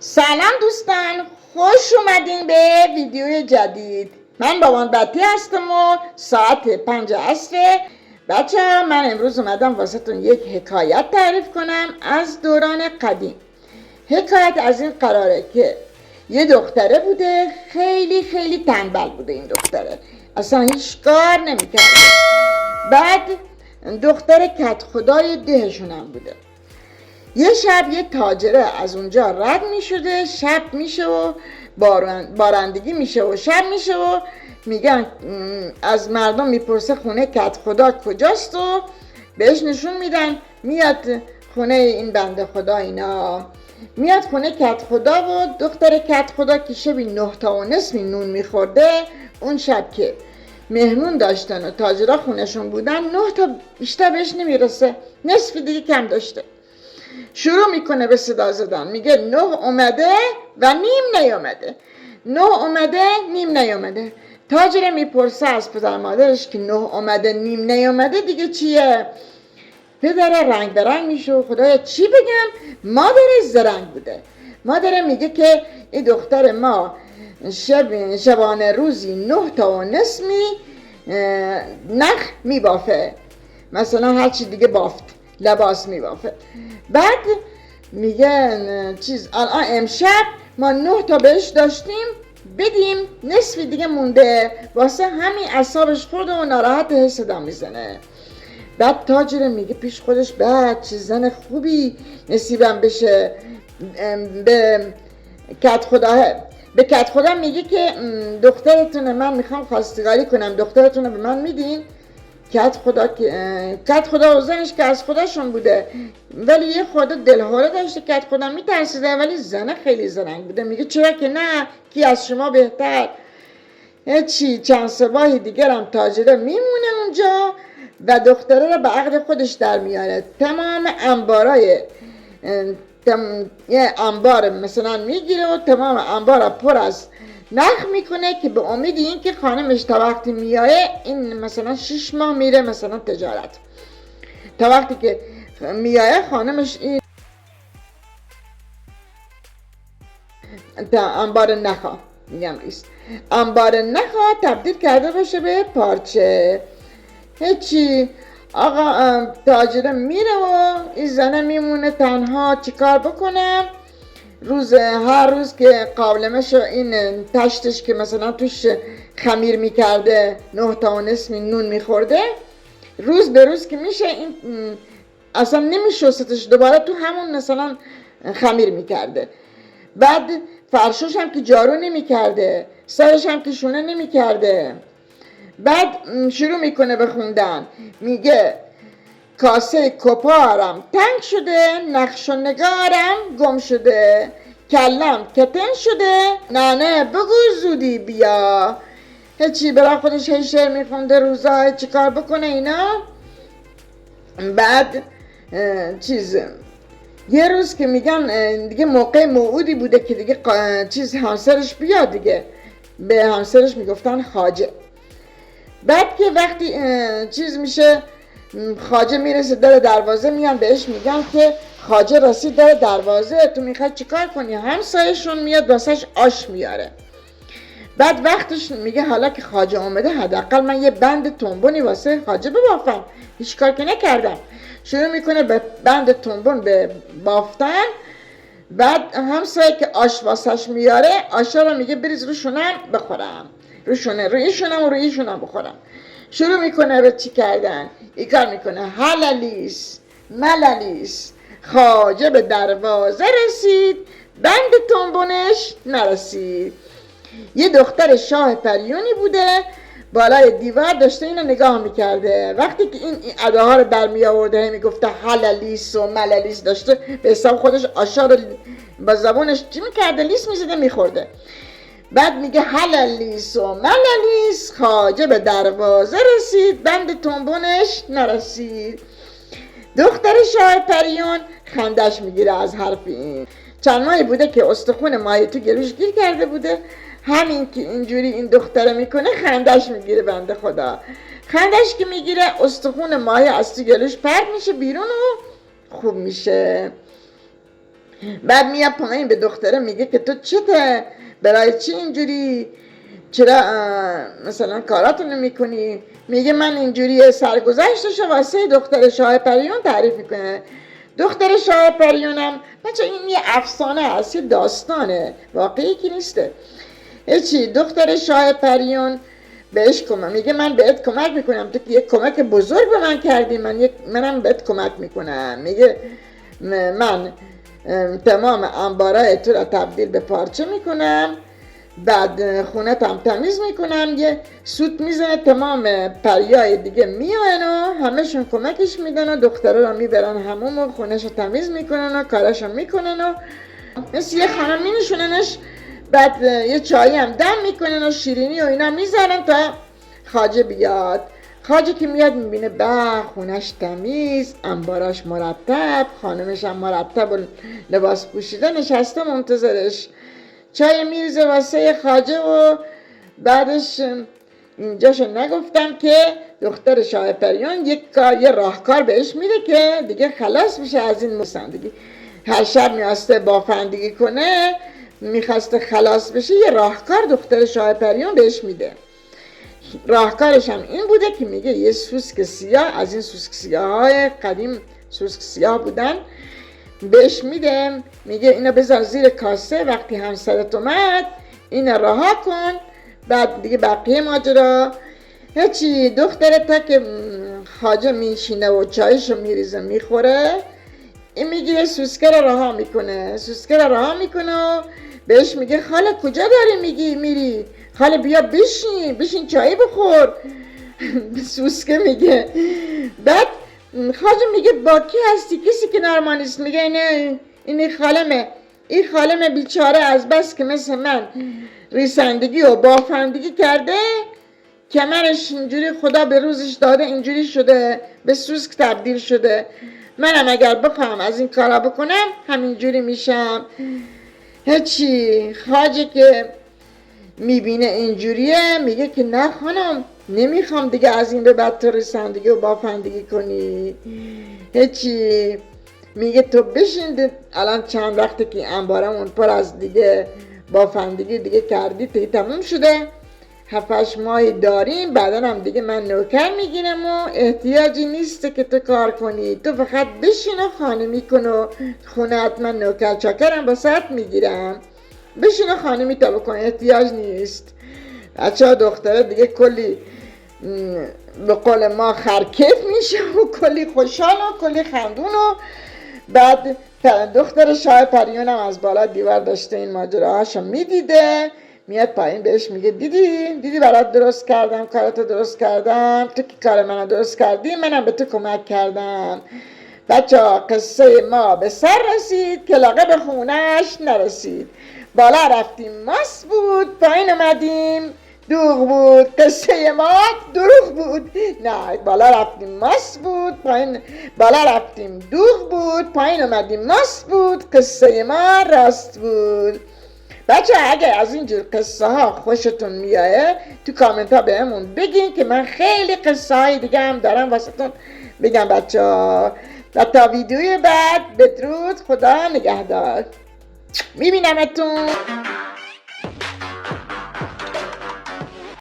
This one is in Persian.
سلام دوستان، خوش اومدین به ویدیو جدید. من بابان بطی هستم و ساعت 5 عصر. بچه ها، من امروز اومدم واسهتون یک حکایت تعریف کنم از دوران قدیم. حکایت از این قراره که یه دختره بوده، خیلی تنبل بوده. این دختره اصلا هیچ کار نمیکرده. بعد دختر کت خدای دهشون هم بوده. یه شب یه تاجره از اونجا رد می شده، شب میشه و بارندگی میشه و شب میشه و میگن از مردم میپرسه خونه کت خدا کجاست و بهش نشون میدن. میاد خونه این بنده خدا، اینا میاد خونه کت خدا و دختر کت خدا که شبی 9 تا و نصفی نون میخورده، اون شب که مهمون داشتن و تاجرها خونشون بودن 9 تا بیشتر بهش نمیرسه، نصفی دیگه کم داشته. شروع میکنه به صدا زدن، میگه 9 اومده و نیم نیومده، 9 اومده نیم نیومده. تاجر میپرسه از پدر مادرش که 9 اومده نیم نیومده دیگه چیه؟ پدر رنگ به رنگ میشه و خدایا چی بگم؟ مادرش زرنگ بوده. مادر میگه که این دختر ما شبانه روزی 9 تا و نصفی نخ میبافه، مثلا هر چی دیگه بافت، لباس میبافه. بعد میگه الان امشب ما 9 تا بهش داشتیم بدیم، نصفی دیگه مونده، واسه همین اعصابش خورده و ناراحت صدا میزنه. بعد تاجر میگه پیش خودش بعد چه زن خوبی نصیبم بشه. به کت خدا میگه که دخترتونه من میخوام خواستگاری کنم، دخترتونه به من میدین؟ کت خدا و زنش که از خودشون بوده، ولی یه خود دلهوره داشته. کت خدا میترسیده ولی زن خیلی زرنگ بوده. میگه چرا که نه، کی از شما بهتر. هیچی، چند صباحی دیگر هم تاجره میمونه اونجا و دختره رو به عقد خودش در میاره. تمام انبارای یه انبار مثلا میگیره و تمام انبار پر از نخ میکنه که به امید این که خانمش تا وقتی میایه، این مثلا 6 ماه میره مثلا تجارت، تا وقتی که میایه خانمش این انبار نخا میگم ریست، انبار نخا تبدیل کرده باشه به پارچه. هیچی، آقا تاجره میره و این زنه میمونه تنها. چیکار بکنم؟ هر روز که قابلمش این تشتش که مثلا توش خمیر میکرده 9 تا و نصفی نون میخورده، روز به روز که میشه این اصلا نمیشستش، دوباره تو همون مثلا خمیر میکرده. بعد فرشوش هم که جارو نمیکرده، سرش هم که شونه نمیکرده. بعد شروع میکنه به خوندن، میگه کاسه کپارم تنگ شده، نقش و نگارم گم شده، کلم کتن شده، ننه بگو زودی بیا. هیچی، برای خودش هی شعر میخونده روزا، چی کار بکنه اینا. بعد یه روز که میگن دیگه موقع موعودی بوده که دیگه همسرش بیاد دیگه، به همسرش میگفتن خواجه. بعد که وقتی میشه، خواجه میرسه در دروازه، میان بهش میگن که خواجه رسید در دروازه، تو میخوای چیکار کنی؟ همسایه‌شون میاد واسش آش میاره. بعد وقتش میگه حالا که خواجه اومده حداقل من یه بند تنبونی واسه خواجه ببافم، هیچ کار که نکردم. شروع میکنه به بند تنبون به بافتن. بعد همسایه که آش واسش میاره، آشا رو میگه بریز رو شونم بخورم، روی شونم بخورم. شروع میکنه به چی کردن، این کار میکنه حللیس مللیس، خواجه به دروازه رسید، بند تنبونش نرسید. یه دختر شاه پریونی بوده، بالای دیوار داشته اینو نگاه میکرده. وقتی که این اداها رو در می آورده میگفته حللیس و مللیس، داشته به حساب خودش آشا رو با زبونش چی میکرده، لیس میزده میخورده. بعد میگه حللیس و مللیس، خواجه به دروازه رسید، بند تنبونش نرسید. دختر شاه پریون خندش میگیره از حرف این. چند ماهی بوده که استخون ماهی تو گلوش گیر کرده بوده، همین که اینجوری این دختره میکنه خندش میگیره. بنده خدا خندش که میگیره، استخون ماهی از تو گلوش پرت میشه بیرون و خوب میشه. بعد میاد پایین به دختره میگه که تو چته، برای چی اینجوری، چرا مثلا کاراتو نمیکنی؟ میگه من اینجوری. سرگذشتش واسه دختر شاه پریون تعریف میکنه. دختر شاه پریونم بچه این یه افسانه هست، یه داستانه، واقعی که نیسته. هیچی. دختر شاه پریون بهش کمک میگه من بهت کمک میکنم، تو یک کمک بزرگ به من کردی، منم بهت کمک میکنم. میگه من تمام انبارای تو را تبدیل به پارچه میکنم، بعد خونت هم تمیز میکنم، یه سوت میزنه، تمام پریای دیگه میان و همهشون کمکش میدن و دختره را میبرن هموم و خونش رو تمیز میکنن و کارش رو میکنن و مثل یه خانم مینشوننش. بعد یه چایی هم دم میکنن و شیرینی و اینا میذارن تا خواجه بیاد. خواجه که میاد میبینه به خونش تمیز، انباراش مرتب، خانمش هم مرتب و لباس پوشیده نشسته منتظرش. چای میریزه واسه خواجه و بعدش اینجاشو نگفتم که دختر شاه پریان یه راهکار بهش میده که دیگه خلاص بشه از این مسندگی. هر شب میاسته بافندگی کنه، میخواسته خلاص بشه، یه راهکار دختر شاه پریان بهش میده. راهکارش هم این بوده که میگه یه سوسک سیاه، از این سوسک سیاه های قدیم سوسک سیاه بودن، بهش میده، میگه اینو بذار زیر کاسه، وقتی همسرت اومد اینو رها کن، بعد دیگه بقیه ماجرا هیچی. دختره تا که خواجه میشینه و چایشو میریزه میخوره، این میگیره سوسکه رو رها میکنه، سوسکه رو رها میکنه و بهش میگه خاله کجا داری میری؟ خاله بیا بشین چای بخور. سوسکه میگه. بعد خواجه میگه با کی هستی؟ کسی کنار ما نیست. میگه این خالمه، این خالم بیچاره از بس که مثل من ریسندگی و بافندگی کرده، کمرش اینجوری خدا به روزش داده اینجوری شده، به سوسک تبدیل شده. منم اگر بخوام از این کارا بکنم همینجوری میشم. هیچی. خواجه که میبینه اینجوریه میگه که نه خانم، نمیخوام دیگه از این به بعد تو رسندگی و بافندگی کنی. هیچی. میگه تو بشین، الان چند وقته که انبارمون پر از دیگه بافندگی دیگه کردی، دیگه تموم شده، 7-8 ماهی داریم، بعدا هم دیگه من نوکر میگیرم و احتیاجی نیست که تو کار کنی، تو فقط بشین و خانمی کن و خونت من نوکر چاکرم واسط میگیرم، بشین و خانمی تا بکن، احتیاج نیست. بچه ها دختره دیگه کلی به قول ما خرکف میشه و کلی خوشحال و کلی خندون و بعد دختر شاه پریون هم از بالا دیوار داشته این ماجراهاشو میدیده، میاد پایین بهش میگه دیدی برات درست کردم، کارتو درست کردم، تو که کار منو درست کردی، منم به تو کمک کردم. بچه ها قصه ما به سر رسید که لاغه به خونش نرسید. بالا رفتیم ماست بود، پایین اومدیم دوغ بود. قصه ما دروغ بود. نه، بالا رفتیم ماست بود، بالا رفتیم دوغ بود، پایین اومدیم ماست بود. قصه ما راست بود. بچه اگه از اینجور قصه ها خوشتون میایه تو کامنت ها بهمون بگین که من خیلی قصه های دیگه هم دارم واسهتون بگم بچه ها. و تا ویدیوی بعد بدرود، خدا نگهدار، میبینمتون.